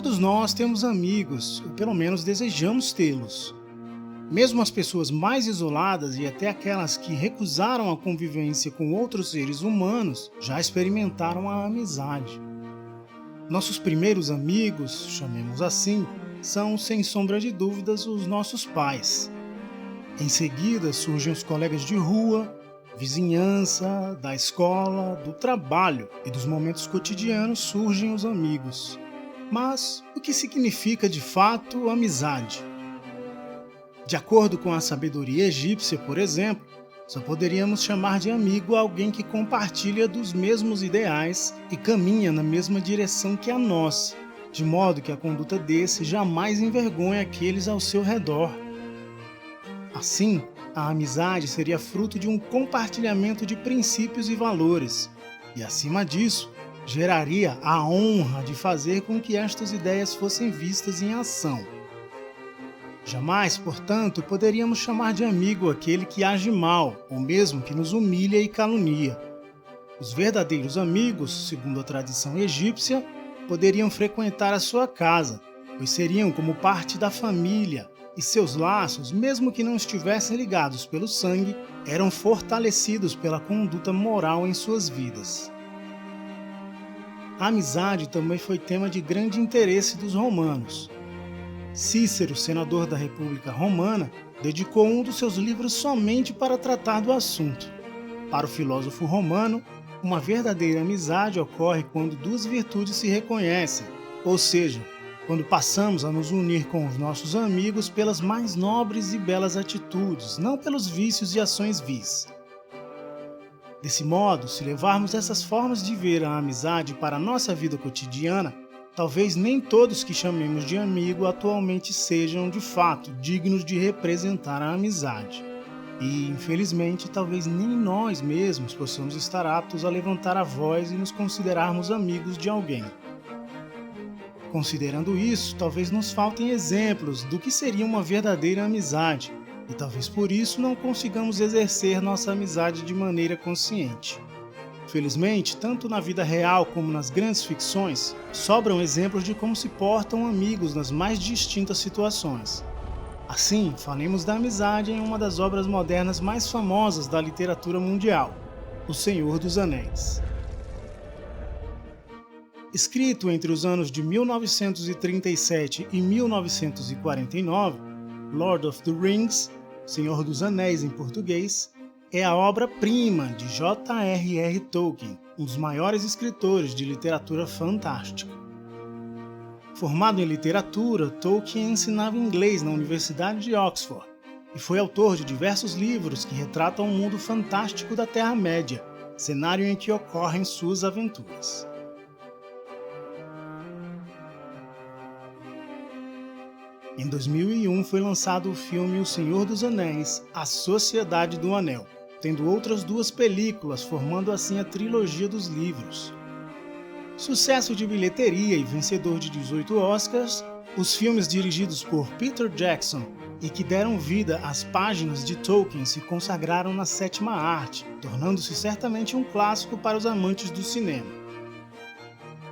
Todos nós temos amigos, ou pelo menos desejamos tê-los. Mesmo as pessoas mais isoladas e até aquelas que recusaram a convivência com outros seres humanos já experimentaram a amizade. Nossos primeiros amigos, chamemos assim, são sem sombra de dúvidas os nossos pais. Em seguida surgem os colegas de rua, vizinhança, da escola, do trabalho e dos momentos cotidianos surgem os amigos. Mas o que significa de fato amizade? De acordo com a sabedoria egípcia, por exemplo, só poderíamos chamar de amigo alguém que compartilha dos mesmos ideais e caminha na mesma direção que a nossa, de modo que a conduta desse jamais envergonhe aqueles ao seu redor. Assim, a amizade seria fruto de um compartilhamento de princípios e valores, e acima disso, geraria a honra de fazer com que estas ideias fossem vistas em ação. Jamais, portanto, poderíamos chamar de amigo aquele que age mal, ou mesmo que nos humilha e calunia. Os verdadeiros amigos, segundo a tradição egípcia, poderiam frequentar a sua casa, pois seriam como parte da família, e seus laços, mesmo que não estivessem ligados pelo sangue, eram fortalecidos pela conduta moral em suas vidas. A amizade também foi tema de grande interesse dos romanos. Cícero, senador da República Romana, dedicou um dos seus livros somente para tratar do assunto. Para o filósofo romano, uma verdadeira amizade ocorre quando duas virtudes se reconhecem, ou seja, quando passamos a nos unir com os nossos amigos pelas mais nobres e belas atitudes, não pelos vícios e ações vis. Desse modo, se levarmos essas formas de ver a amizade para a nossa vida cotidiana, talvez nem todos que chamemos de amigo atualmente sejam, de fato, dignos de representar a amizade. E, infelizmente, talvez nem nós mesmos possamos estar aptos a levantar a voz e nos considerarmos amigos de alguém. Considerando isso, talvez nos faltem exemplos do que seria uma verdadeira amizade, e talvez por isso não consigamos exercer nossa amizade de maneira consciente. Felizmente, tanto na vida real como nas grandes ficções, sobram exemplos de como se portam amigos nas mais distintas situações. Assim, falemos da amizade em uma das obras modernas mais famosas da literatura mundial, O Senhor dos Anéis. Escrito entre os anos de 1937 e 1949, Lord of the Rings, Senhor dos Anéis em português, é a obra-prima de J.R.R. Tolkien, um dos maiores escritores de literatura fantástica. Formado em literatura, Tolkien ensinava inglês na Universidade de Oxford e foi autor de diversos livros que retratam o mundo fantástico da Terra-média, cenário em que ocorrem suas aventuras. Em 2001 foi lançado o filme O Senhor dos Anéis, A Sociedade do Anel, tendo outras duas películas, formando assim a trilogia dos livros. Sucesso de bilheteria e vencedor de 18 Oscars, os filmes dirigidos por Peter Jackson e que deram vida às páginas de Tolkien se consagraram na sétima arte, tornando-se certamente um clássico para os amantes do cinema.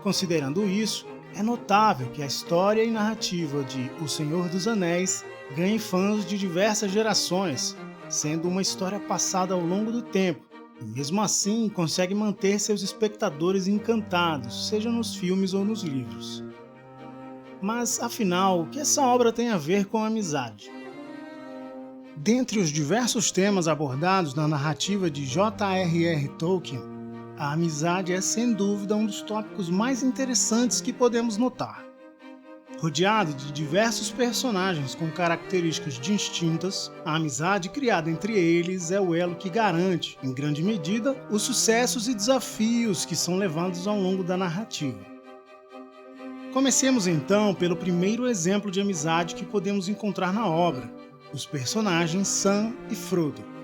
Considerando isso, é notável que a história e narrativa de O Senhor dos Anéis ganhe fãs de diversas gerações, sendo uma história passada ao longo do tempo, e mesmo assim consegue manter seus espectadores encantados, seja nos filmes ou nos livros. Mas, afinal, o que essa obra tem a ver com a amizade? Dentre os diversos temas abordados na narrativa de J.R.R. Tolkien, a amizade é sem dúvida um dos tópicos mais interessantes que podemos notar. Rodeado de diversos personagens com características distintas, a amizade criada entre eles é o elo que garante, em grande medida, os sucessos e desafios que são levados ao longo da narrativa. Comecemos então pelo primeiro exemplo de amizade que podemos encontrar na obra, os personagens Sam e Frodo.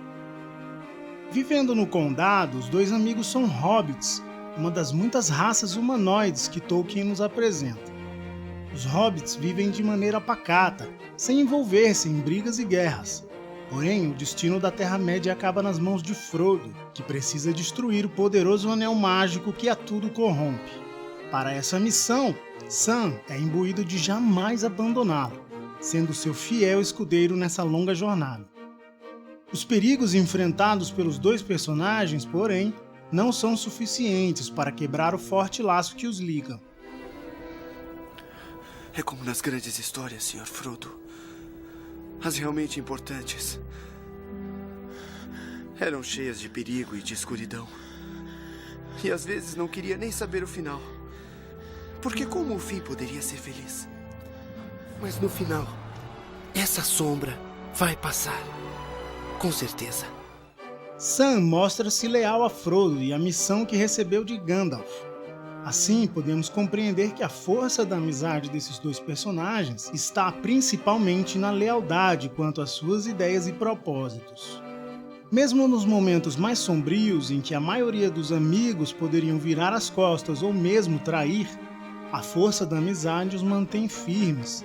Vivendo no Condado, os dois amigos são hobbits, uma das muitas raças humanoides que Tolkien nos apresenta. Os hobbits vivem de maneira pacata, sem envolver-se em brigas e guerras. Porém, o destino da Terra-média acaba nas mãos de Frodo, que precisa destruir o poderoso anel mágico que a tudo corrompe. Para essa missão, Sam é imbuído de jamais abandoná-lo, sendo seu fiel escudeiro nessa longa jornada. Os perigos enfrentados pelos dois personagens, porém, não são suficientes para quebrar o forte laço que os liga. É como nas grandes histórias, Sr. Frodo. As realmente importantes eram cheias de perigo e de escuridão. E às vezes não queria nem saber o final. Porque como o fim poderia ser feliz? Mas no final, essa sombra vai passar. Com certeza. Sam mostra-se leal a Frodo e a missão que recebeu de Gandalf. Assim, podemos compreender que a força da amizade desses dois personagens está principalmente na lealdade quanto às suas ideias e propósitos. Mesmo nos momentos mais sombrios em que a maioria dos amigos poderiam virar as costas ou mesmo trair, a força da amizade os mantém firmes.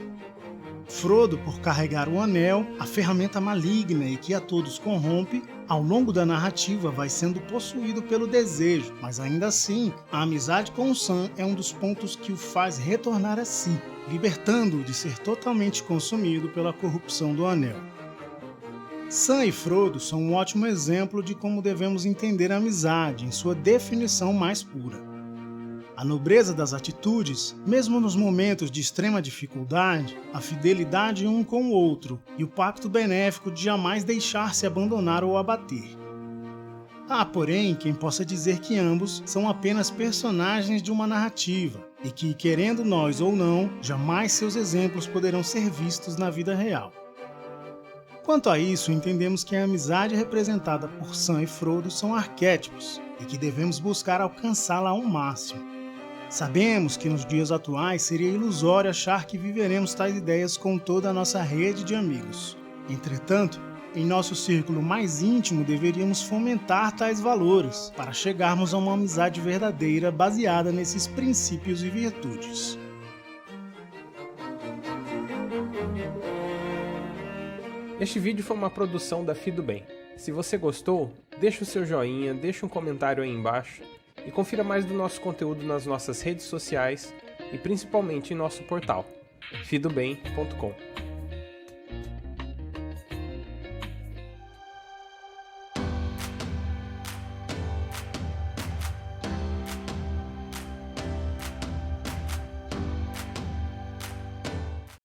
Frodo, por carregar o anel, a ferramenta maligna e que a todos corrompe, ao longo da narrativa vai sendo possuído pelo desejo, mas ainda assim, a amizade com o Sam é um dos pontos que o faz retornar a si, libertando-o de ser totalmente consumido pela corrupção do anel. Sam e Frodo são um ótimo exemplo de como devemos entender a amizade em sua definição mais pura. A nobreza das atitudes, mesmo nos momentos de extrema dificuldade, a fidelidade um com o outro e o pacto benéfico de jamais deixar-se abandonar ou abater. Há, porém, quem possa dizer que ambos são apenas personagens de uma narrativa e que, querendo nós ou não, jamais seus exemplos poderão ser vistos na vida real. Quanto a isso, entendemos que a amizade representada por Sam e Frodo são arquétipos e que devemos buscar alcançá-la ao máximo. Sabemos que nos dias atuais seria ilusório achar que viveremos tais ideias com toda a nossa rede de amigos. Entretanto, em nosso círculo mais íntimo deveríamos fomentar tais valores para chegarmos a uma amizade verdadeira baseada nesses princípios e virtudes. Este vídeo foi uma produção da Fido Bem. Se você gostou, deixa o seu joinha, deixa um comentário aí embaixo e confira mais do nosso conteúdo nas nossas redes sociais e principalmente em nosso portal, fidobem.com.